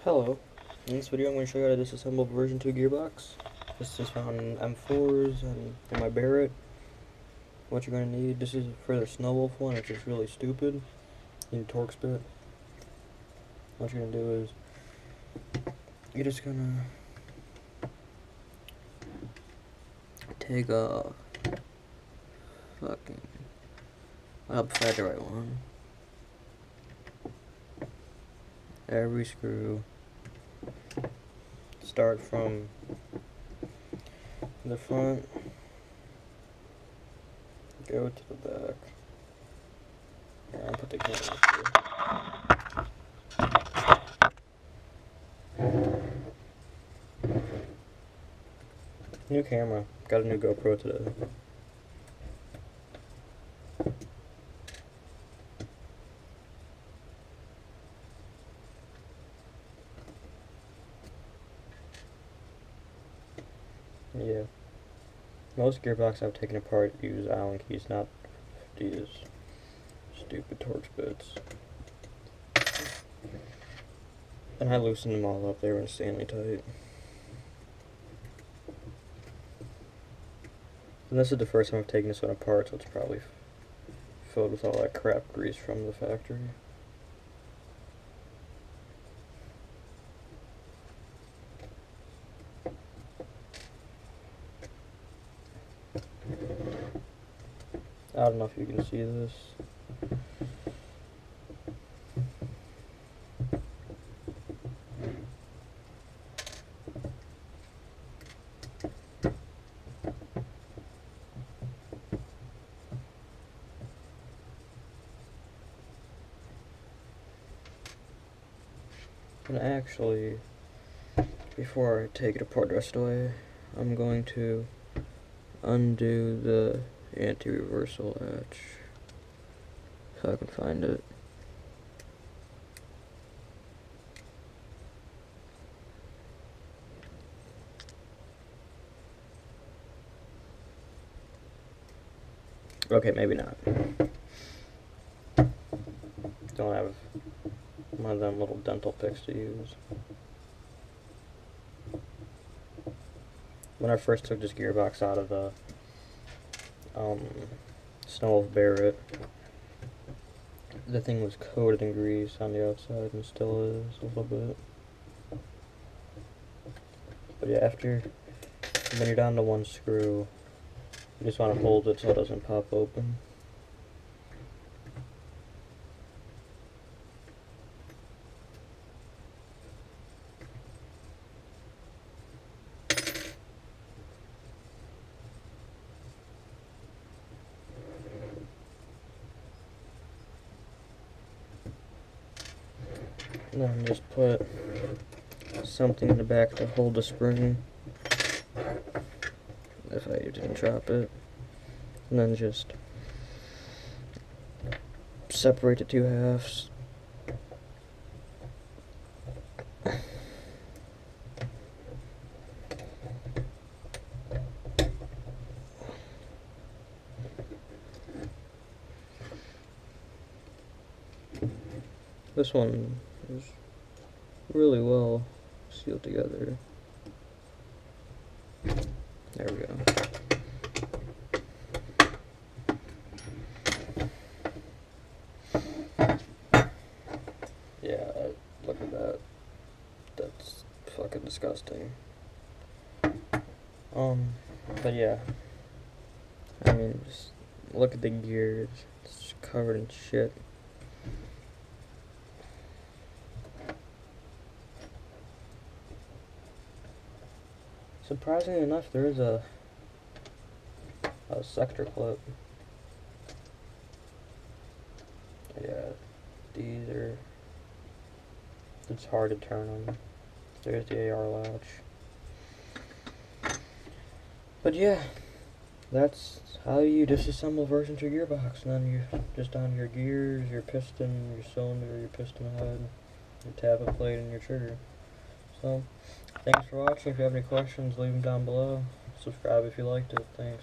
Hello, in this video I'm going to show you how to disassemble version 2 gearbox. This is found in M4s and in my Barrett. What you're going to need, this is for the Snowwolf one, which is really stupid. You need a Torx bit. What you're going to do is, you're just going to take a fucking, I hope I had the right one. Every screw, start from the front, go to the back, and put the camera through. New camera, got a new GoPro today. Yeah. Most gearbox I've taken apart use Allen keys, not these stupid Torx bits. And I loosened them all up, they were insanely tight. And this is the first time I've taken this one apart, so it's probably filled with all that crap grease from the factory. I don't know if you can see this. And actually, before I take it apart the rest of the way, I'm going to undo the anti-reversal latch if I can find it. Okay, maybe not. Don't have one of them little dental picks to use. When I first took this gearbox out of the Snowwolf Barrett, the thing was coated in grease on the outside and still is a little bit. But yeah, when you're down to one screw, you just want to hold it so it doesn't pop open. And then just put something in the back to hold the spring if I didn't drop it, and then just separate the two halves. This one is really well sealed together. There we go. Yeah, look at that. That's fucking disgusting. But yeah. I mean, just look at the gears. It's covered in shit. Surprisingly enough, there is a sector clip. Yeah, these are, it's hard to turn them. There's the AR latch. But yeah, that's how you disassemble version 2 gearbox. And then you just on your gears, your piston, your cylinder, your piston head, your tappet plate, and your trigger. So, thanks for watching. If you have any questions, leave them down below. Subscribe if you liked it. Thanks.